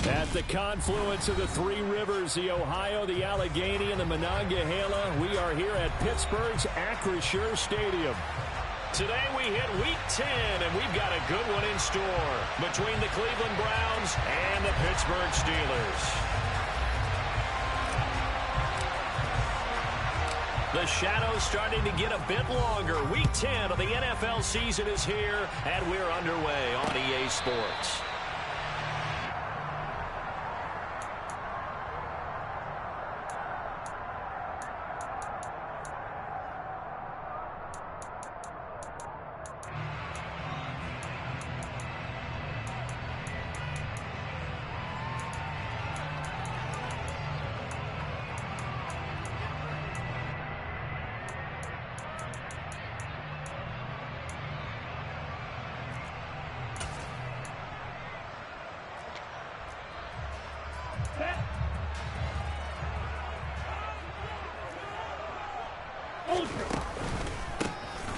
At the confluence of the three rivers, the Ohio, the Allegheny, and the Monongahela, we are here at Pittsburgh's Acrisure Stadium. Today we hit Week 10, and we've got a good one in store between the Cleveland Browns and the Pittsburgh Steelers. The shadow's starting to get a bit longer. Week 10 of the NFL season is here, and we're underway on EA Sports.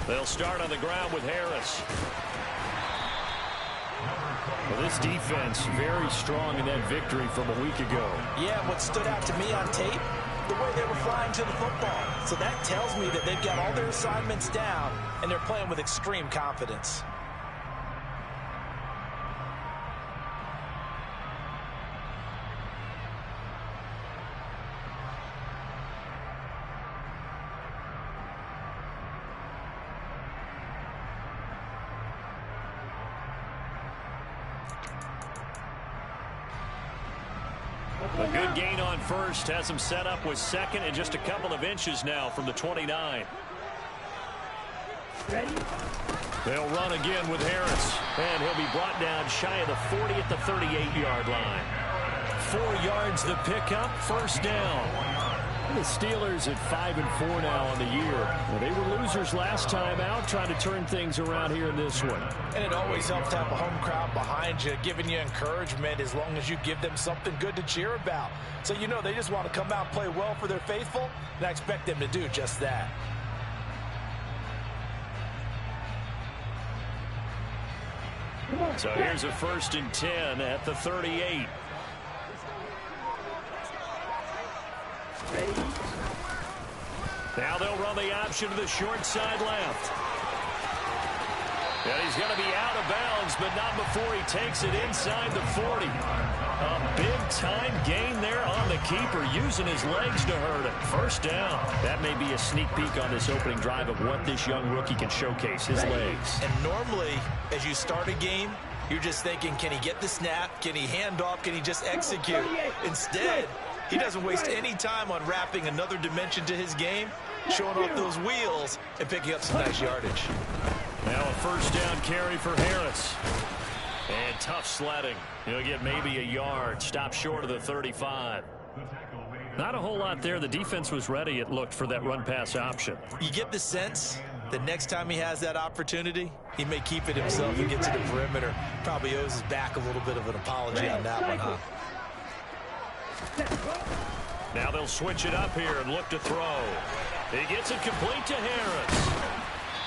They'll start on the ground with Harris. Well, this defense very strong in that victory from a week ago. Yeah, what stood out to me on tape, the way they were flying to the football. So that tells me that they've got all their assignments down, and they're playing with extreme confidence. A good gain on first has him set up with second and just a couple of inches now from the 29. They'll run again with Harris, and he'll be brought down shy of the 40 at the 38-yard line. 4 yards the pickup, first down. The Steelers at 5-4 now on the year. Well, they were losers last time out, trying to turn things around here in this one. And it always helps to have a home crowd behind you, giving you encouragement as long as you give them something good to cheer about. So you know they just want to come out and play well for their faithful, and I expect them to do just that. So here's a 1st and 10 at the 38. Now they'll run the option to the short side left. And he's going to be out of bounds, but not before he takes it inside the 40. A big-time gain there on the keeper, using his legs to hurt him. First down. That may be a sneak peek on this opening drive of what this young rookie can showcase, his legs. And normally, as you start a game, you're just thinking, can he get the snap? Can he hand off? Can he just execute? Instead, he doesn't waste any time on wrapping another dimension to his game, showing off those wheels, and picking up some nice yardage. Now a first down carry for Harris. And tough sledding. He'll get maybe a yard. Stop short of the 35. Not a whole lot there. The defense was ready, it looked, for that run-pass option. You get the sense that next time he has that opportunity, he may keep it himself and get to the perimeter. Probably owes his back a little bit of an apology on that one, huh? Now they'll switch it up here and look to throw. He gets it complete to Harris.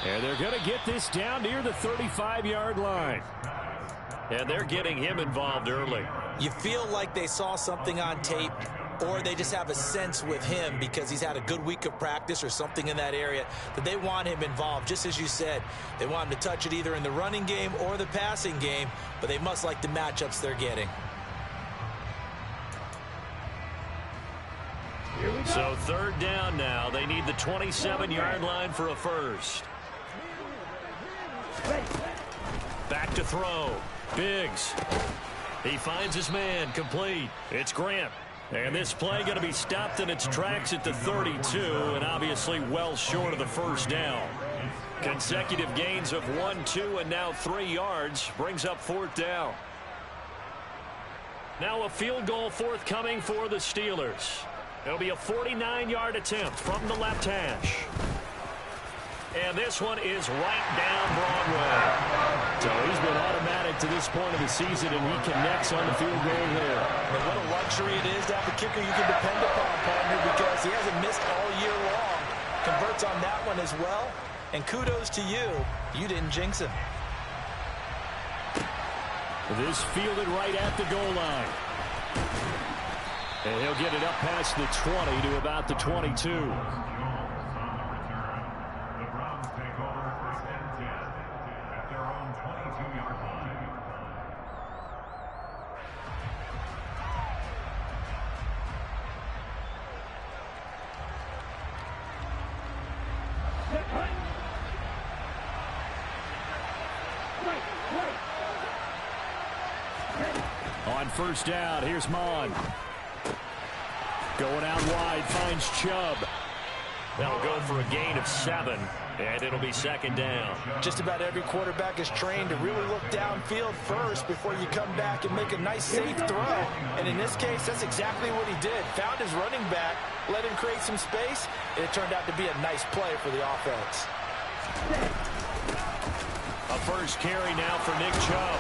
And they're going to get this down near the 35-yard line. And they're getting him involved early. You feel like they saw something on tape, or they just have a sense with him because he's had a good week of practice or something in that area that they want him involved. Just as you said, they want him to touch it either in the running game or the passing game, but they must like the matchups they're getting. So 3rd down now. They need the 27-yard line for a first. Back to throw. Biggs. He finds his man, complete. It's Grant. And this play going to be stopped in its tracks at the 32, and obviously well short of the first down. Consecutive gains of 1, 2, and now 3 yards brings up 4th down. Now a field goal forthcoming for the Steelers. It'll be a 49-yard attempt from the left hash. And this one is right down Broadway. So he's been automatic to this point of the season, and he connects on the field goal there. And what a luxury it is to have a kicker you can depend upon, partner, because he hasn't missed all year long. Converts on that one as well. And kudos to you. You didn't jinx him. This fielded right at the goal line. And he'll get it up past the 20 to about the 22. On first down, here's Mon. Going out wide, finds Chubb. That'll go for a gain of 7, and it'll be second down. Just about every quarterback is trained to really look downfield first before you come back and make a nice, safe throw. And in this case, that's exactly what he did. Found his running back, let him create some space, and it turned out to be a nice play for the offense. A first carry now for Nick Chubb.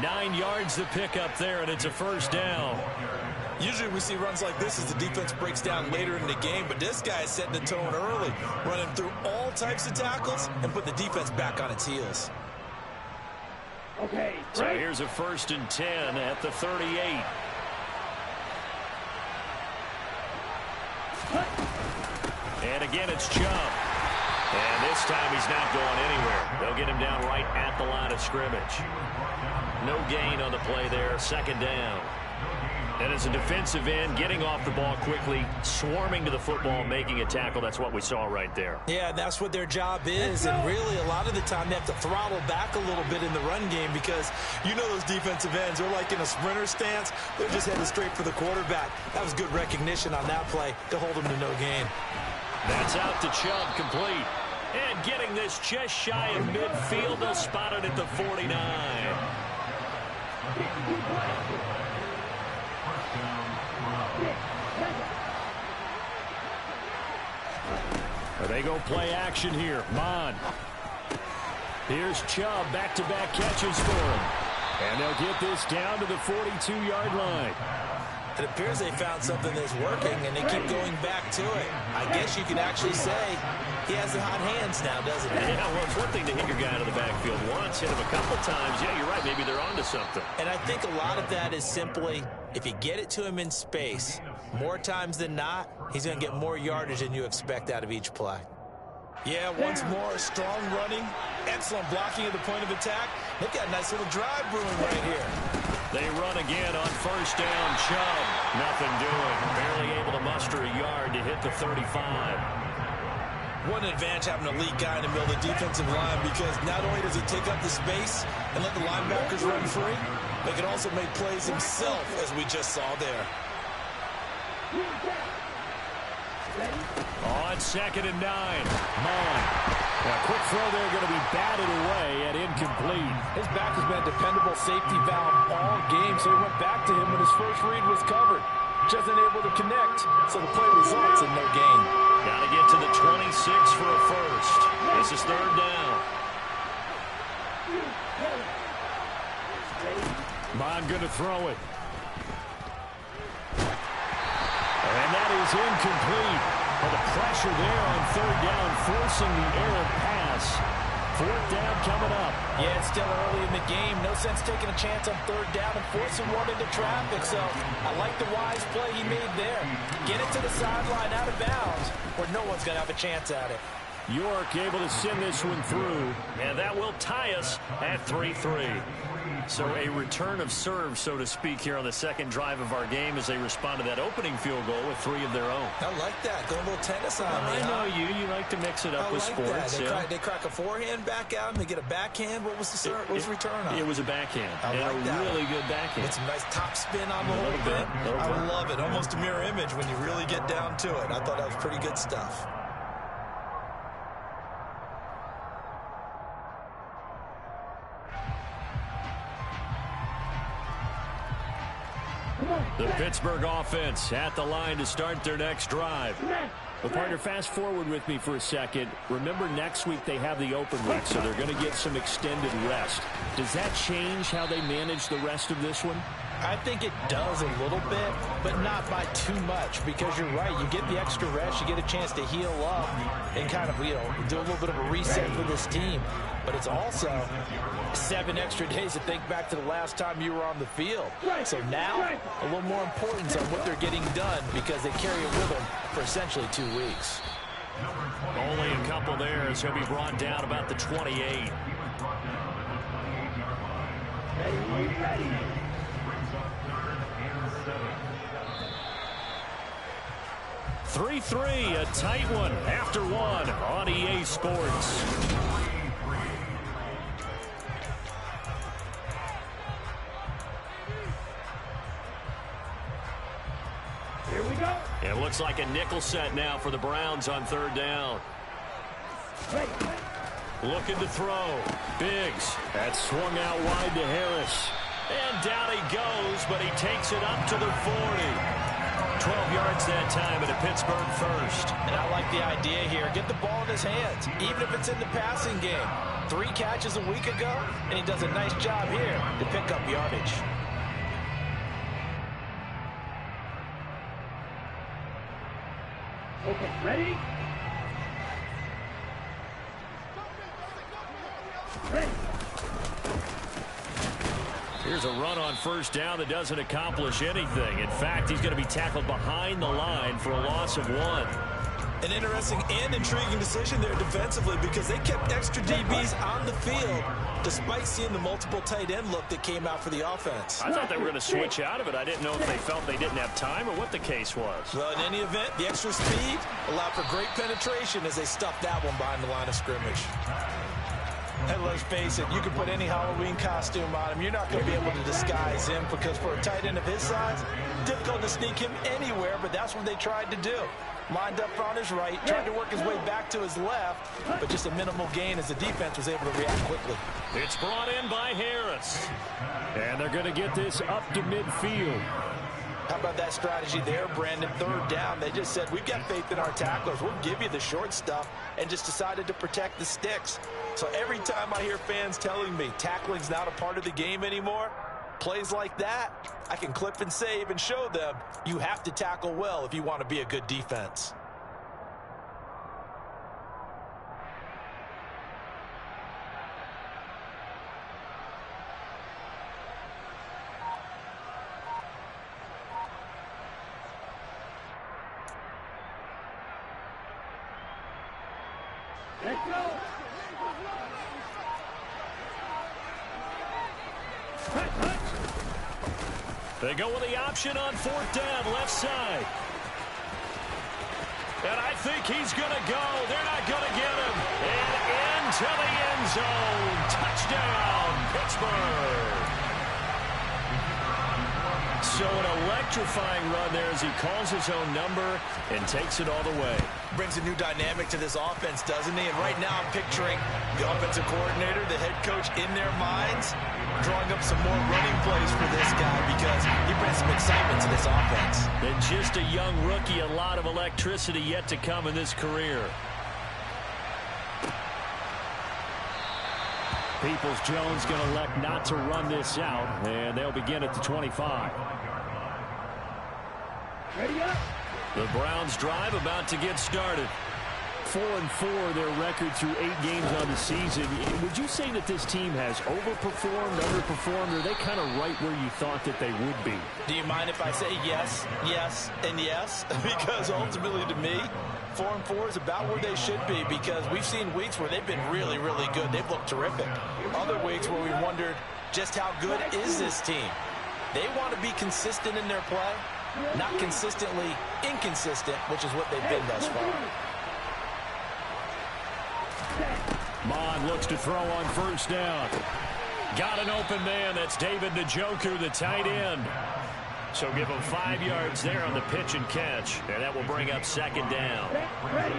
9 yards to pick up there, and it's a first down. Usually we see runs like this as the defense breaks down later in the game, but this guy is setting the tone early, running through all types of tackles and put the defense back on its heels. Okay. So here's a 1st and 10 at the 38. And again, it's Chubb. And this time he's not going anywhere. They'll get him down right at the line of scrimmage. No gain on the play there. Second down. And as a defensive end, getting off the ball quickly, swarming to the football, making a tackle, that's what we saw right there. Yeah, that's what their job is. And really, a lot of the time, they have to throttle back a little bit in the run game because you know those defensive ends, they're like in a sprinter stance. They're just heading straight for the quarterback. That was good recognition on that play to hold them to no gain. That's out to Chubb, complete. And getting this just shy of midfield, they'll spot it at the 49. They go play action here. Mon. Here's Chubb, back-to-back catches for him. And they'll get this down to the 42-yard line. It appears they found something that's working, and they keep going back to it. I guess you could actually say he has the hot hands now, doesn't he? Yeah, well, it's one thing to hit your guy out of the backfield once, hit him a couple times. Yeah, you're right. Maybe they're onto something. And I think a lot of that is simply if you get it to him in space, more times than not, he's going to get more yardage than you expect out of each play. Yeah, once more, strong running, excellent blocking at the point of attack. They've got a nice little drive brewing right here. They run again on first down. Chubb, nothing doing. Barely able to muster a yard to hit the 35. What an advantage having a elite guy in the middle of the defensive line, because not only does he take up the space and let the linebackers run free, but he can also make plays himself, as we just saw there. On 2nd and 9. Mon. A quick throw there, going to be batted away and incomplete. His back has been a dependable safety valve all game, so he went back to him when his first read was covered. Just unable to connect, so the play results in no gain. Got to get to the 26 for a first. This is 3rd down. Mon going to throw it. And that is incomplete. Well, the pressure there on 3rd down, forcing the errant pass. 4th down coming up. Yeah, it's still early in the game. No sense taking a chance on 3rd down and forcing one into traffic. So I like the wise play he made there. Get it to the sideline out of bounds where no one's going to have a chance at it. York able to send this one through. And that will tie us at 3-3. So a return of serve, so to speak, here on the second drive of our game as they respond to that opening field goal with 3 of their own. I like that. Going a little tennis on me. I know you. You like to mix it up with sports. They crack a forehand back out and they get a backhand. What was the return on? It was a backhand. I like that. Really good backhand. With some nice top spin on the whole thing. I love it. Almost a mirror image when you really get down to it. I thought that was pretty good stuff. The Pittsburgh offense at the line to start their next drive. Well, partner, fast forward with me for a second. Remember, next week they have the open week, so they're going to get some extended rest. Does that change how they manage the rest of this one? I think it does a little bit, but not by too much, because you're right. You get the extra rest, you get a chance to heal up and kind of, do a little bit of a reset for this team. But it's also 7 extra days to think back to the last time you were on the field. So now, a little more importance on what they're getting done, because they carry it with them for essentially 2 weeks. Only a couple there as he'll be brought down about the 28. Ready. 3-3, a tight one after 1 on EA Sports. Here we go. It looks like a nickel set now for the Browns on 3rd down. Looking to throw. Biggs. That's swung out wide to Harris. And down he goes, but he takes it up to the 40. 12 yards that time, and a Pittsburgh first. And I like the idea here. Get the ball in his hands, even if it's in the passing game. 3 catches a week ago, and he does a nice job here to pick up yardage. Okay, ready? Ready. Here's a run on 1st down that doesn't accomplish anything. In fact, he's going to be tackled behind the line for a loss of 1. An interesting and intriguing decision there defensively, because they kept extra DBs on the field despite seeing the multiple tight end look that came out for the offense. I thought they were going to switch out of it. I didn't know if they felt they didn't have time or what the case was. Well, in any event, the extra speed allowed for great penetration as they stuffed that one behind the line of scrimmage. And let's face it, you can put any Halloween costume on him. You're not going to be able to disguise him, because for a tight end of his size, difficult to sneak him anywhere, but that's what they tried to do. Lined up on his right, tried to work his way back to his left, but just a minimal gain as the defense was able to react quickly. It's brought in by Harris. And they're going to get this up to midfield. How about that strategy there, Brandon? 3rd down, they just said, we've got faith in our tacklers. We'll give you the short stuff, and just decided to protect the sticks. So every time I hear fans telling me tackling's not a part of the game anymore, plays like that, I can clip and save and show them you have to tackle well if you want to be a good defense. Let's go. They go with the option on 4th down, left side. And I think he's going to go. They're not going to get him. And into the end zone. Touchdown, Pittsburgh. So an electrifying run there as he calls his own number and takes it all the way. Brings a new dynamic to this offense, doesn't he? And right now I'm picturing the offensive coordinator, the head coach in their minds, drawing up some more running plays for this guy, because he brings some excitement to this offense. And just a young rookie, a lot of electricity yet to come in this career. Peoples-Jones going to elect not to run this out, and they'll begin at the 25. Ready up. The Browns drive about to get started. 4-4 their record through 8 games on the season. Would you say that this team has overperformed, underperformed, or are they kind of right where you thought that they would be? Do you mind if I say yes, yes, and yes? Because ultimately to me, 4-4 is about where they should be, because we've seen weeks where they've been really, really good. They've looked terrific. Other weeks where we wondered just how good is this team. They want to be consistent in their play, not consistently inconsistent, which is what they've been thus far. Mon looks to throw on 1st down. Got an open man. That's David Njoku, the tight end. So give him 5 yards there on the pitch and catch. And that will bring up 2nd down. Ready.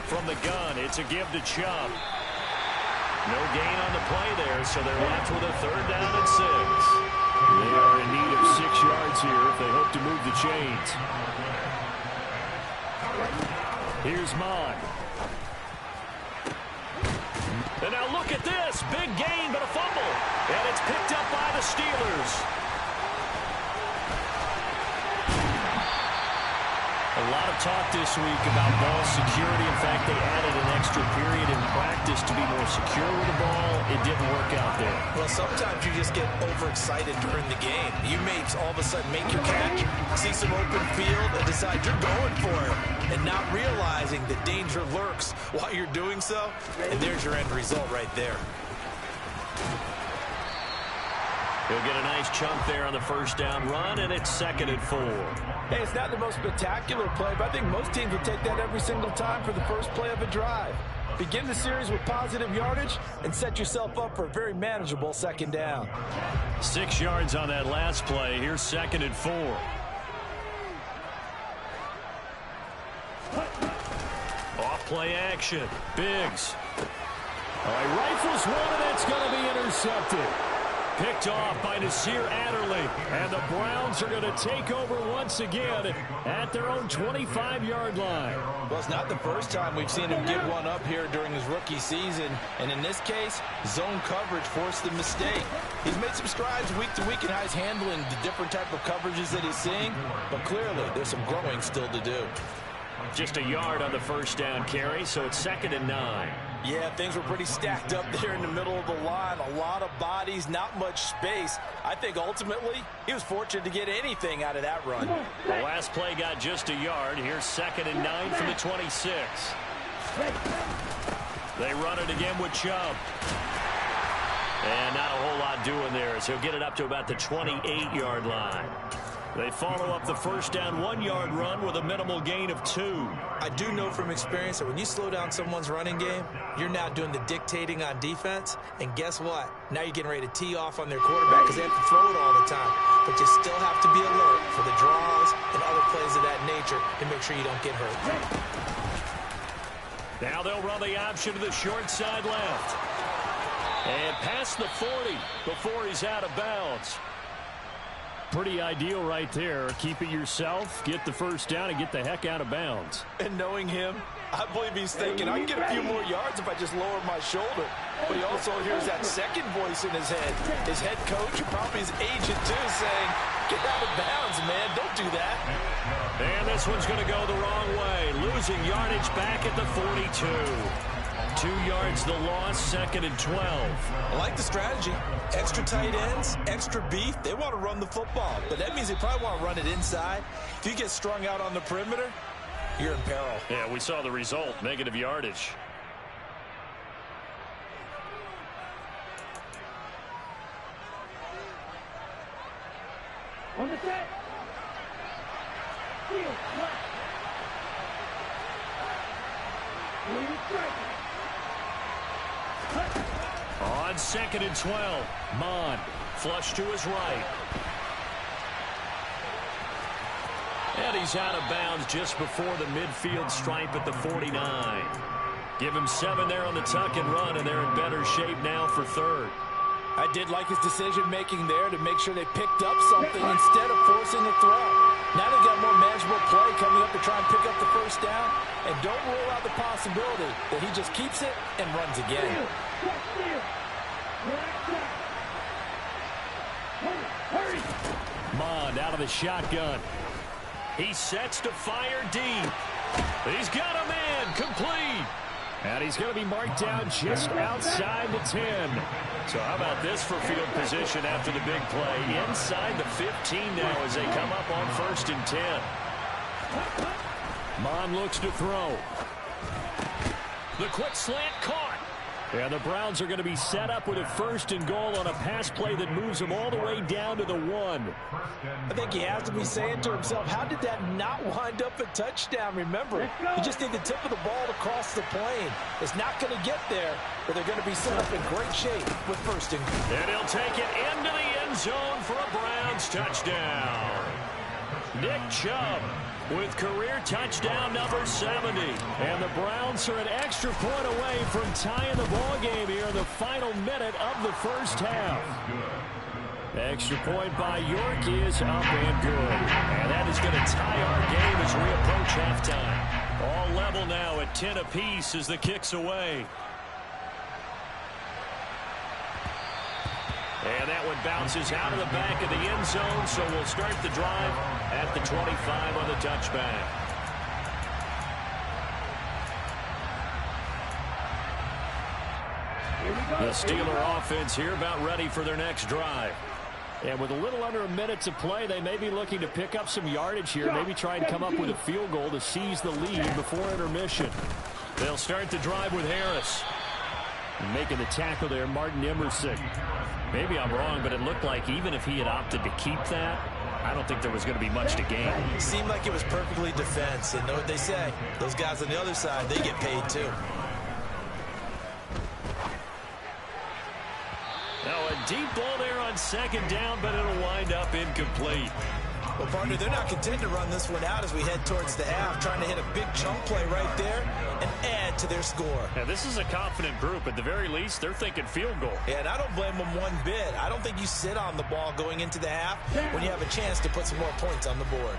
From the gun, it's a give to Chubb. No gain on the play there, so they're left with a 3rd down and 6. They are in need of 6 yards here if they hope to move the chains. Here's Mon. And now look at this. Big gain, but a fumble. And it's picked up by the Steelers. A lot of talk this week about ball security. In fact, they added an extra period in practice to be more secure with the ball. It didn't work out there. Well, sometimes you just get overexcited during the game. You may all of a sudden make your catch, see some open field, and decide you're going for it, and not realizing the danger lurks while you're doing so. And there's your end result right there. He'll get a nice chunk there on the first down run, and it's 2nd and 4. Hey, it's not the most spectacular play, but I think most teams will take that every single time for the first play of a drive. Begin the series with positive yardage and set yourself up for a very manageable 2nd down. 6 yards on that last play. Here's 2nd and 4. Off play action. Biggs. All right, rifles one, and that's going to be intercepted. Picked off by Nasir Adderley. And the Browns are going to take over once again at their own 25-yard line. Well, it's not the first time we've seen him give one up here during his rookie season. And in this case, zone coverage forced the mistake. He's made some strides week to week in how he's handling the different type of coverages that he's seeing. But clearly, there's some growing still to do. Just a yard on the first down carry, so it's 2nd and 9. Yeah, things were pretty stacked up there in the middle of the line. A lot of bodies, not much space. I think ultimately he was fortunate to get anything out of that run. The last play got just a yard. Here's 2nd and 9 from the 26. They run it again with Chubb. And not a whole lot doing there as he'll get it up to about the 28-yard line. They follow up the first down 1-yard run with a minimal gain of 2. I do know from experience that when you slow down someone's running game, you're now doing the dictating on defense. And guess what? Now you're getting ready to tee off on their quarterback because they have to throw it all the time. But you still have to be alert for the draws and other plays of that nature to make sure you don't get hurt. Now they'll run the option to the short side left. And past the 40 before he's out of bounds. Pretty ideal right there. Keep it yourself, get the first down, and get the heck out of bounds. And knowing him, I believe he's thinking, I can get a few more yards if I just lower my shoulder. But he also hears that second voice in his head. His head coach, probably his agent too, saying, get out of bounds, man. Don't do that. And this one's going to go the wrong way. Losing yardage back at the 42. 2 yards the loss, 2nd and 12. I like the strategy. Extra tight ends, extra beef. They want to run the football, but that means they probably want to run it inside. If you get strung out on the perimeter, you're in peril. Yeah, we saw the result, negative yardage. On the set. Field, left. Lead strike. On 2nd and 12, Mond flush to his right. And he's out of bounds just before the midfield stripe at the 49. Give him 7 there on the tuck and run, and they're in better shape now for 3rd. I did like his decision-making there to make sure they picked up something instead of forcing the throw. Now they've got more manageable play coming up to try and pick up the first down. And don't rule out the possibility that he just keeps it and runs again. Mond out of the shotgun. He sets to fire deep. He's got a man complete. And he's going to be marked down just outside the 10. So how about this for field position after the big play? Inside the 15 now as they come up on 1st and 10. Mond looks to throw. The quick slant caught. And the Browns are going to be set up with a 1st and goal on a pass play that moves them all the way down to the 1. I think he has to be saying to himself, how did that not wind up a touchdown? Remember, you just need the tip of the ball to cross the plane. It's not going to get there, but they're going to be set up in great shape with 1st and goal. And he'll take it into the end zone for a Browns touchdown. Nick Chubb with career touchdown number 70. And the Browns are an extra point away from tying the ball game here in the final minute of the first half. Extra point by York is up and good. And that is going to tie our game as we approach halftime. All level now at 10 apiece as the kick's away. And that one bounces out of the back of the end zone, so we'll start the drive at the 25 on the touchback. The Steeler offense here about ready for their next drive. And with a little under a minute to play, they may be looking to pick up some yardage here, maybe try and come up with a field goal to seize the lead before intermission. They'll start the drive with Harris. Making the tackle there, Martin Emerson. Maybe I'm wrong, but it looked like even if he had opted to keep that, I don't think there was going to be much to gain. It seemed like it was perfectly defense. And know what they say? Those guys on the other side, they get paid too. Now a deep ball there on second down, but it'll wind up incomplete. Well, partner, they're not content to run this one out as we head towards the half, trying to hit a big chunk play right there and add to their score. Now, this is a confident group. At the very least, they're thinking field goal. Yeah, and I don't blame them one bit. I don't think you sit on the ball going into the half when you have a chance to put some more points on the board.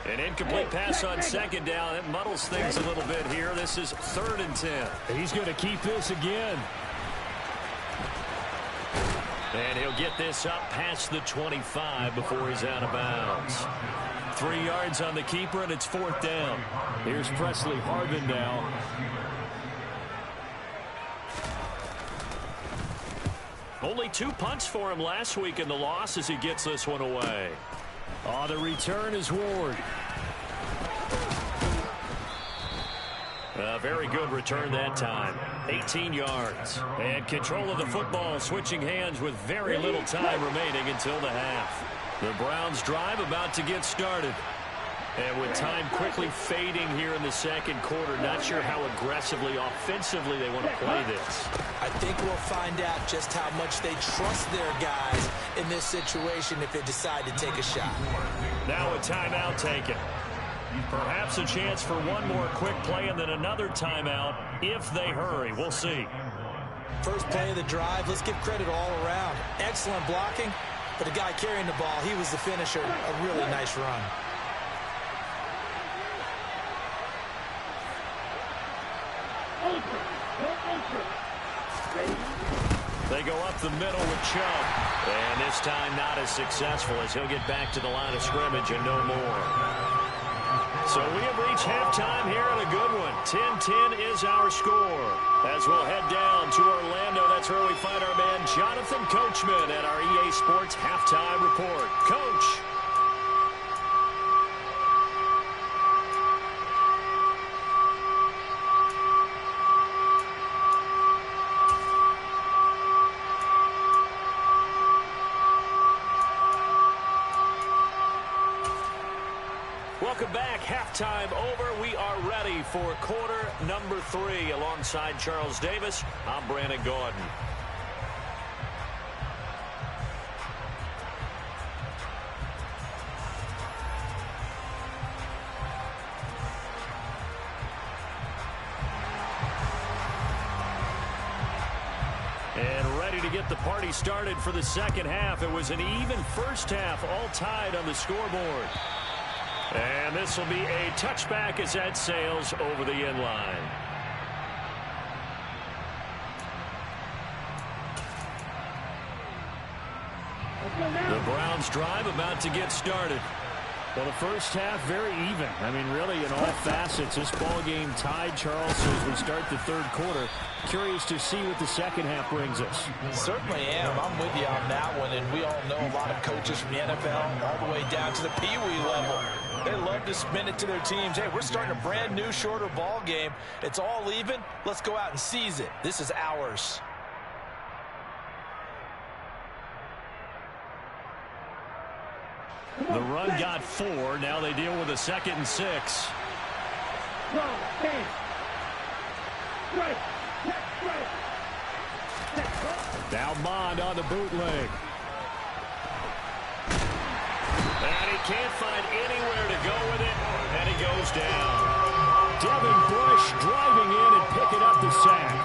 An incomplete pass on second down. It muddles things a little bit here. This is 3rd and 10. He's going to keep this again. And he'll get this up past the 25 before he's out of bounds. 3 yards on the keeper, and it's 4th down. Here's Presley Harvin now. Only 2 punts for him last week in the loss as he gets this one away. Oh, the return is Ward. A very good return that time. 18 yards. And control of the football switching hands with very little time remaining until the half. The Browns drive about to get started. And with time quickly fading here in the second quarter, not sure how aggressively, offensively they want to play this. I think we'll find out just how much they trust their guys in this situation if they decide to take a shot. Now a timeout taken. Perhaps a chance for one more quick play and then another timeout if they hurry. We'll see. First play of the drive, let's give credit all around. Excellent blocking, but the guy carrying the ball, he was the finisher. A really nice run. They go up the middle with Chubb. And this time not as successful as he'll get back to the line of scrimmage and no more. So we have reached halftime here in a good one. 10-10 is our score. As we'll head down to Orlando, that's where we find our man Jonathan Coachman at our EA Sports Halftime Report. Coach. Welcome back. Halftime over. We are ready for quarter number 3. Alongside Charles Davis, I'm Brandon Gordon. And ready to get the party started for the second half. It was an even first half, all tied on the scoreboard. And this will be a touchback as that sails over the end line. The Browns drive about to get started. Well, the first half, very even. I mean, really, in all facets, this ball game tied, Charles, so as we start the third quarter. Curious to see what the second half brings us. Certainly am. I'm with you on that one, and we all know a lot of coaches from the NFL all the way down to the Pee-wee level. They love to spin it to their teams. Hey, we're starting a brand new, shorter ball game. It's all even. Let's go out and seize it. This is ours. The run got 4. Now they deal with a 2nd and 6. Now Mond on the bootleg. And he can't find anywhere to go with it, and he goes down. Devin Bush driving in and picking up the sack.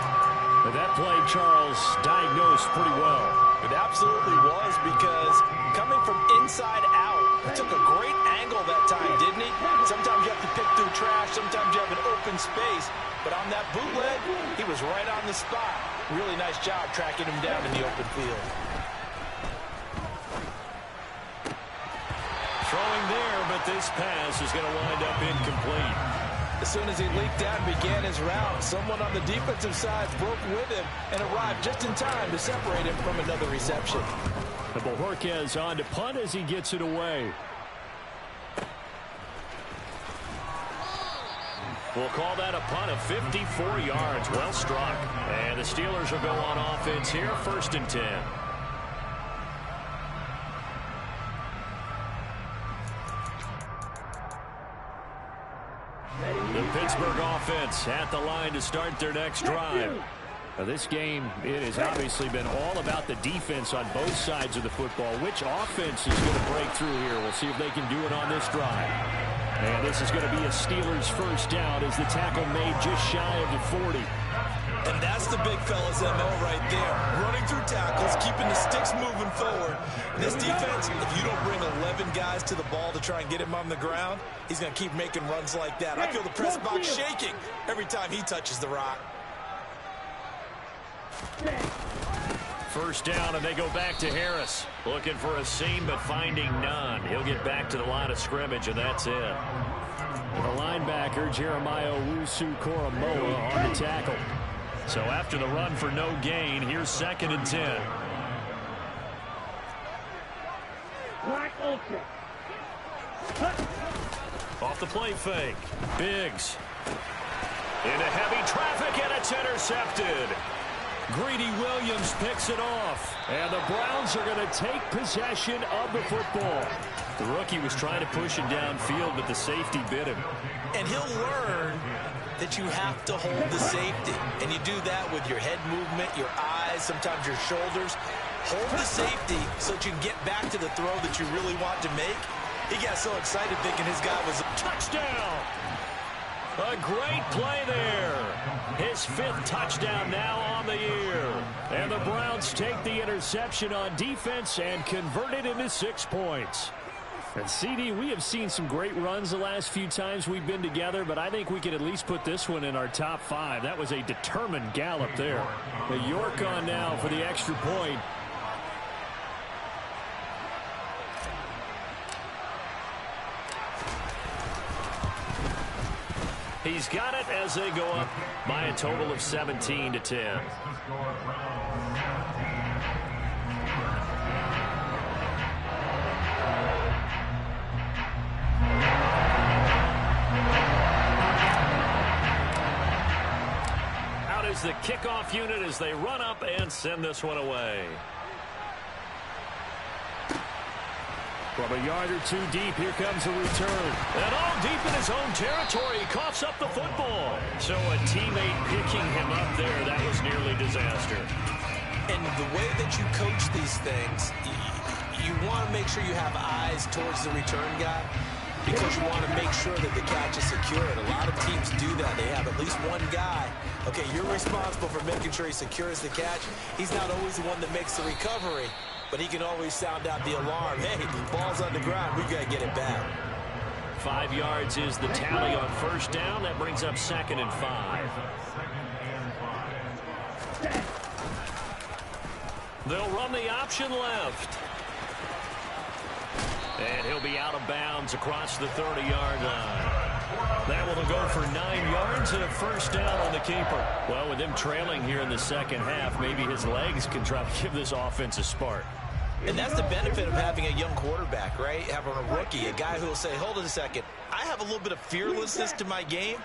But that play, Charles, diagnosed pretty well. It absolutely was, because coming from inside out, he took a great angle that time, didn't he? Sometimes you have to pick through trash. Sometimes you have an open space. But on that bootleg, he was right on the spot. Really nice job tracking him down in the open field. throwing there, but this pass is going to wind up incomplete. As soon as he leaked out and began his route, someone on the defensive side broke with him and arrived just in time to separate him from another reception. And Bojorquez on to punt as he gets it away. We'll call that a punt of 54 yards. Well struck. And the Steelers will go on offense here, 1st and 10. The Pittsburgh offense at the line to start their next drive. Now, this game, it has obviously been all about the defense on both sides of the football. Which offense is going to break through here? We'll see if they can do it on this drive. And this is going to be a Steelers first down as the tackle made just shy of the 40. And that's the big fella's MO right there. Running through tackles, keeping the sticks moving forward. This defense, if you don't bring 11 guys to the ball to try and get him on the ground, he's going to keep making runs like that. I feel the press box shaking every time he touches the rock. First down, and they go back to Harris. Looking for a seam, but finding none. He'll get back to the line of scrimmage, and that's it. The linebacker, Jeremiah Owusu-Koramoah, on the tackle. So after the run for no gain, here's 2nd and 10. Off the play fake. Biggs. Into heavy traffic, and it's intercepted. Greedy Williams picks it off, and the Browns are going to take possession of the football. The rookie was trying to push it downfield, but the safety bit him. And he'll learn that you have to hold the safety. And you do that with your head movement, your eyes, sometimes your shoulders. Hold the safety so that you can get back to the throw that you really want to make. He got so excited thinking his guy was a touchdown. A great play there. His 5th touchdown now on the year. And the Browns take the interception on defense and convert it into 6 points. And CD, we have seen some great runs the last few times we've been together, but I think we could at least put this one in our top 5. That was a determined gallop there. The York on now for the extra point. He's got it as they go up by a total of 17-10. Out is the kickoff unit as they run up and send this one away. From a yard or 2 deep, here comes a return. And all deep in his own territory, he coughs up the football. So a teammate picking him up there, that was nearly disaster. And the way that you coach these things, you want to make sure you have eyes towards the return guy because you want to make sure that the catch is secured. A lot of teams do that. They have at least one guy. Okay, you're responsible for making sure he secures the catch. He's not always the one that makes the recovery, but he can always sound out the alarm. Hey, ball's on the ground. We've got to get it back. 5 yards is the tally on first down. That brings up 2nd and 5. They'll run the option left. And he'll be out of bounds across the 30-yard line. That will go for 9 yards and a first down on the keeper. Well, with him trailing here in the second half, maybe his legs can try to give this offense a spark. And that's the benefit of having a young quarterback, right? Having a rookie, a guy who will say, hold it a second, I have a little bit of fearlessness to my game.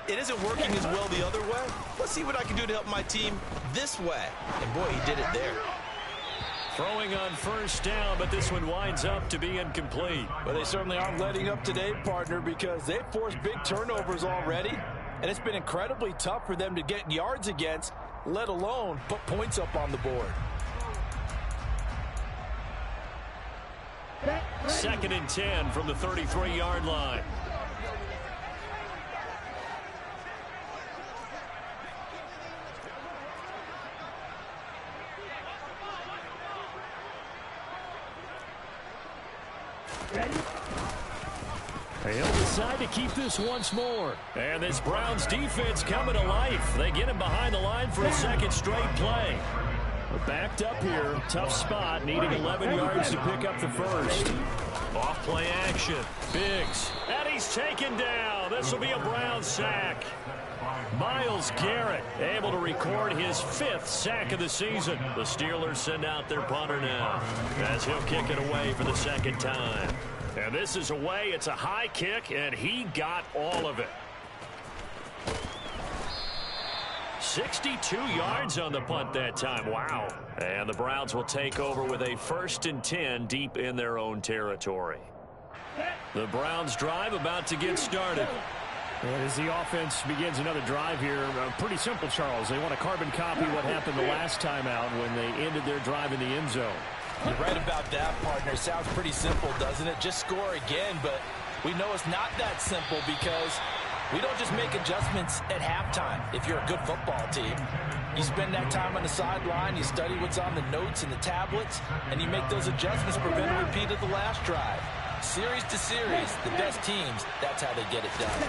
It isn't working as well the other way. Let's see what I can do to help my team this way. And boy, he did it there. Throwing on first down, but this one winds up to be incomplete. Well, they certainly aren't letting up today, partner, because they've forced big turnovers already, and it's been incredibly tough for them to get yards against, let alone put points up on the board. 2nd and 10 from the 33-yard line. He'll decide to keep this once more. And this Browns defense coming to life. They get him behind the line for a second straight play. We're backed up here. Tough spot, needing 11 yards to pick up the first. Off play action. Biggs. And he's taken down. This will be a Brown sack. Myles Garrett able to record his 5th sack of the season. The Steelers send out their punter now as he'll kick it away for the 2nd time. And this is away. It's a high kick, and he got all of it. 62 yards on the punt that time. Wow. And the Browns will take over with a 1st and 10 deep in their own territory. The Browns drive about to get started. And as the offense begins another drive here, pretty simple, Charles. They want to carbon copy what happened the last time out when they ended their drive in the end zone. You're right about that, partner. Sounds pretty simple, doesn't it? Just score again, but we know it's not that simple because we don't just make adjustments at halftime. If you're a good football team, you spend that time on the sideline, you study what's on the notes and the tablets, and you make those adjustments, prevent a repeat of the last drive. Series to series, the best teams, that's how they get it done.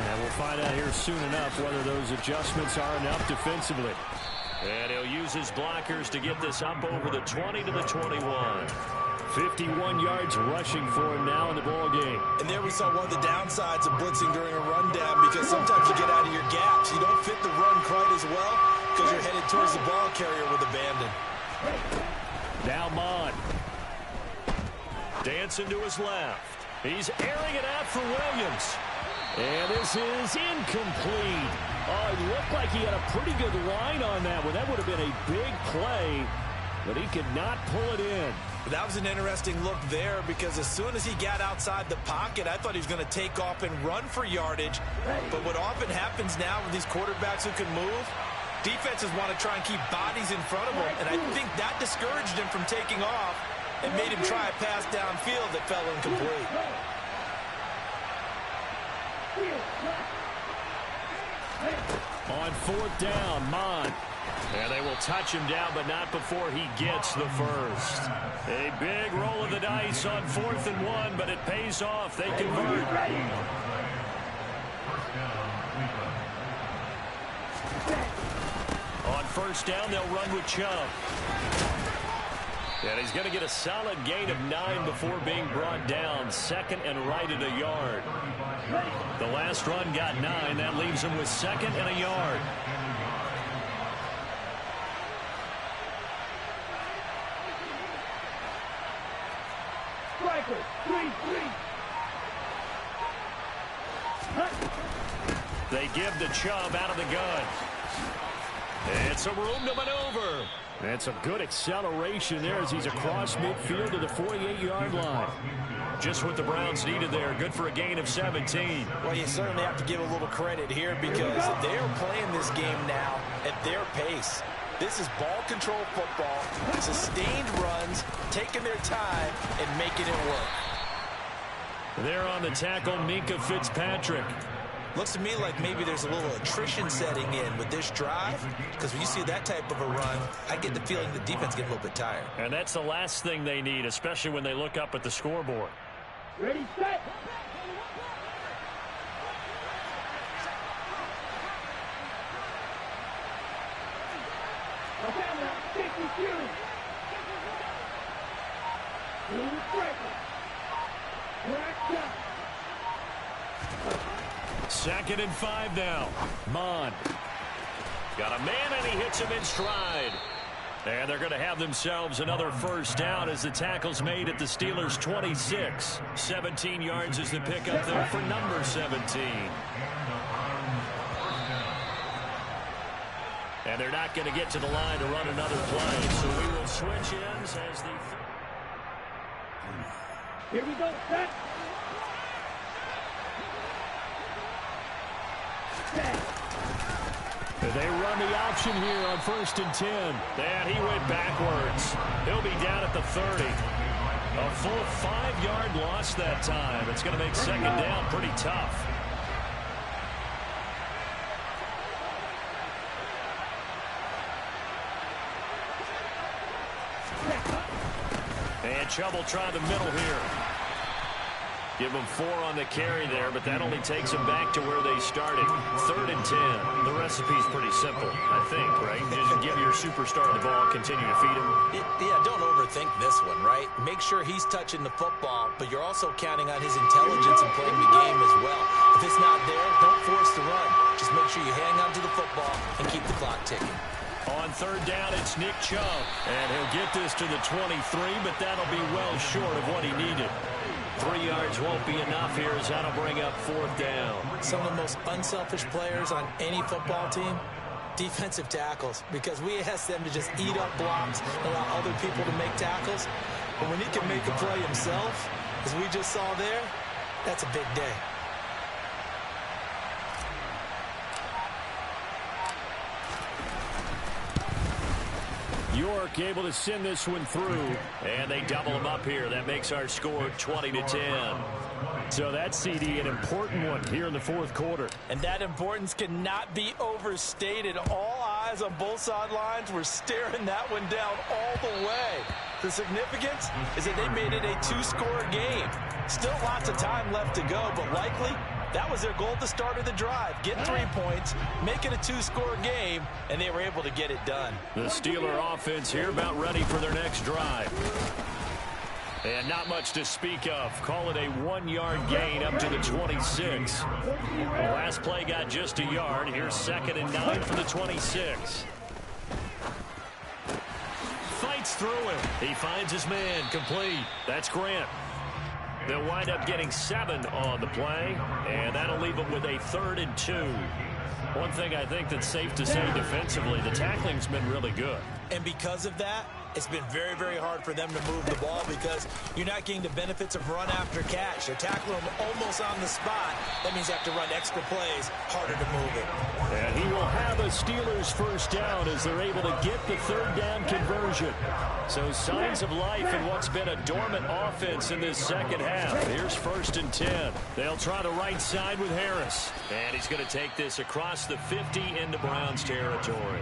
And we'll find out here soon enough whether those adjustments are enough defensively. And he'll use his blockers to get this up over the 20 to the 21. 51 yards rushing for him now in the ball game. And there we saw one of the downsides of blitzing during a rundown, because sometimes you get out of your gaps. You don't fit the run quite as well because you're headed towards the ball carrier with abandon. Now Mond. Dancing to his left. He's airing it out for Williams. And this is incomplete. Oh, it looked like he had a pretty good line on that one. That would have been a big play, but he could not pull it in. That was an interesting look there, because as soon as he got outside the pocket, I thought he was going to take off and run for yardage. But what often happens now with these quarterbacks who can move, defenses want to try and keep bodies in front of them, and I think that discouraged him from taking off and made him try a pass downfield that fell incomplete. On 4th down, Mond. And they will touch him down, but not before he gets the first. A big roll of the dice on 4th and 1, but it pays off. They convert. On 1st down, they'll run with Chubb. And he's going to get a solid gain of 9 before being brought down. 2nd and right at a yard. The last run got 9. That leaves him with 2nd and a yard. Striker, 3-3. They give the Chubb out of the gun. It's a room to maneuver. That's a good acceleration there as he's across midfield to the 48-yard line. Just what the Browns needed there. Good for a gain of 17. Well, you certainly have to give a little credit here, because they're playing this game now at their pace. This is ball control football, sustained runs, taking their time and making it work. There on the tackle, Minkah Fitzpatrick. Looks to me like maybe there's a little attrition setting in with this drive, because when you see that type of a run, I get the feeling the defense gets a little bit tired. And that's the last thing they need, especially when they look up at the scoreboard. Ready, set. Second and 5 now. Mond. Got a man, and he hits him in stride. And they're going to have themselves another first down as the tackle's made at the Steelers' 26. 17 yards is the pickup there for number 17. And they're not going to get to the line to run another play, so we will switch ends as the... Here we go, set. They run the option here on 1st and 10. And he went backwards. He'll be down at the 30. A full 5-yard loss that time. It's going to make 2nd down pretty tough. And Chubb will try the middle here. Give them 4 on the carry there, but that only takes them back to where they started. 3rd and 10. The recipe's pretty simple, I think, right? Just give your superstar the ball, continue to feed him. Yeah, don't overthink this one, right? Make sure he's touching the football, but you're also counting on his intelligence and playing the game as well. If it's not there, don't force the run. Just make sure you hang on to the football and keep the clock ticking. On 3rd down, it's Nick Chubb, and he'll get this to the 23, but that'll be well short of what he needed. 3 yards won't be enough here as that'll bring up 4th down. Some of the most unselfish players on any football team, defensive tackles, because we ask them to just eat up blocks, allow other people to make tackles. But when he can make a play himself, as we just saw there, that's a big day. York able to send this one through, and they double him up here. That makes our score 20-10. So that CD, an important one here in the 4th quarter. And that importance cannot be overstated. All eyes on both sidelines were staring that one down all the way. The significance is that they made it a 2-score game. Still lots of time left to go, but likely that was their goal at the start of the drive. Get 3 points, make it a 2-score game, and they were able to get it done. The Steeler offense here about ready for their next drive. And not much to speak of. Call it a 1-yard gain up to the 26. The last play got just a yard. Here's 2nd and 9 for the 26. Fights through him. He finds his man. Complete. That's Grant. They'll wind up getting 7 on the play, and that'll leave them with a 3rd and 2. One thing I think that's safe to say defensively, the tackling's been really good. And because of that, it's been very, very hard for them to move the ball because you're not getting the benefits of run after catch. They're tackling them almost on the spot. That means you have to run extra plays, harder to move it. And he will have a Steelers 1st down as they're able to get the 3rd down conversion. So signs of life in what's been a dormant offense in this 2nd half. Here's 1st and 10. They'll try the right side with Harris. And he's going to take this across the 50 into Browns territory.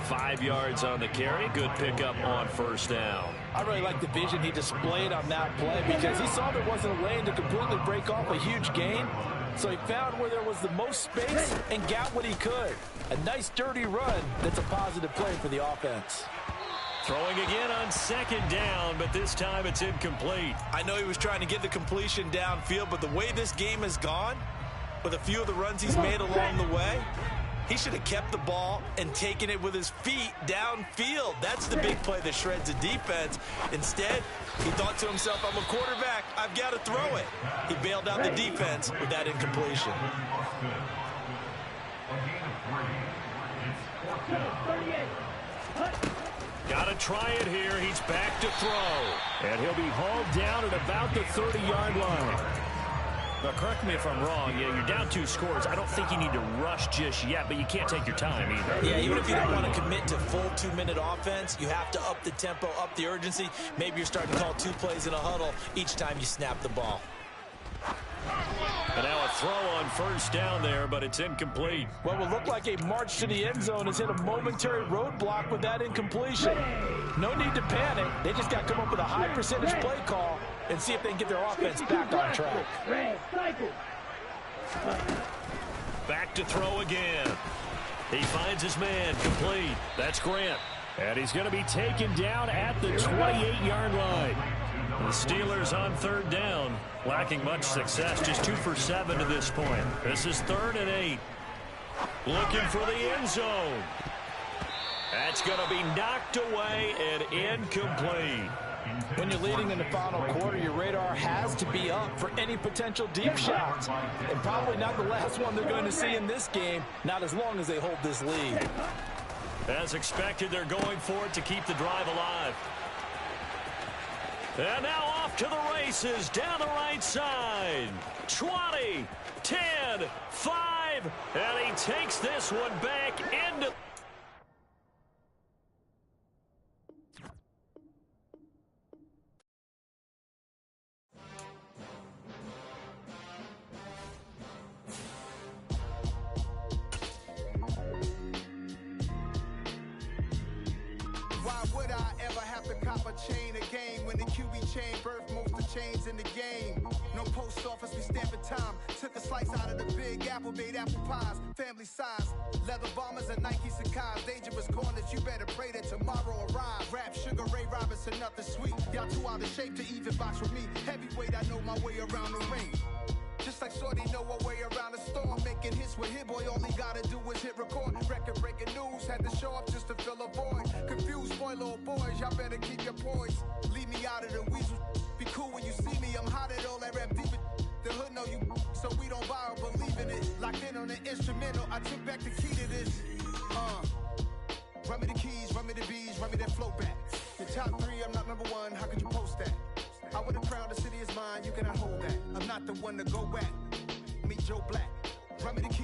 5 yards on the carry. Good pickup on 1st down. I really like the vision he displayed on that play because he saw there wasn't a lane to completely break off a huge gain. So he found where there was the most space and got what he could. A nice dirty run that's a positive play for the offense. Throwing again on 2nd down, but this time it's incomplete. I know he was trying to get the completion downfield, but the way this game has gone, with a few of the runs he's made along the way, he should have kept the ball and taken it with his feet downfield. That's the big play that shreds the defense. Instead, he thought to himself, I'm a quarterback. I've got to throw it. He bailed out the defense with that incompletion. 38. Got to try it here. He's back to throw. And he'll be hauled down at about the 30-yard line. Now, correct me if I'm wrong. Yeah, you're down 2 scores. I don't think you need to rush just yet, but you can't take your time either. Yeah, even if you don't want to commit to full 2-minute offense, you have to up the tempo, up the urgency. Maybe you're starting to call 2 plays in a huddle each time you snap the ball. And now a throw on 1st down there, but it's incomplete. What will look like a march to the end zone has hit a momentary roadblock with that incompletion. No need to panic. They just got to come up with a high percentage play call and see if they can get their offense back on track. Back to throw again. He finds his man. Complete. That's Grant. And he's going to be taken down at the 28-yard line. The Steelers on 3rd down, lacking much success, just 2 for 7 to this point. This is 3rd and 8. Looking for the end zone. That's going to be knocked away and incomplete. When you're leading in the final quarter, your radar has to be up for any potential deep shots. And probably not the last one they're going to see in this game, not as long as they hold this lead. As expected, they're going for it to keep the drive alive. And now off to the races down the right side. 20, 10, 5, and he takes this one back into... Why would I ever have to cop a chain a game when the QB chain birth most of chains in the game? No post office, we stamping time. Took a slice out of the big apple, made apple pies. Family size, leather bombers and Nike Sacai's. Dangerous corners, you better pray that tomorrow arrive. Rap, Sugar Ray Robinson, nothing sweet. Y'all too out of shape to even box with me. Heavyweight, I know my way around the ring. Just like Shorty know her way around the storm. Making hits with Hit Boy, all he gotta do is hit record. Record breaking news, had to show up just to fill a void. Confused boy, little boys, y'all better keep your poise. Leave me out of the weasel. Be cool when you see me, I'm hot at all that rap deep. The hood know you, so we don't buy or believe in it. Locked in on the instrumental, I took back the key to this. Run me the keys, run me the bees, run me that flow back. The top 3, I'm not number 1, how could you post that? I would have crowned the city is mine, you cannot hold that. I'm not the one to go back. Meet Joe Black. Run me the keys.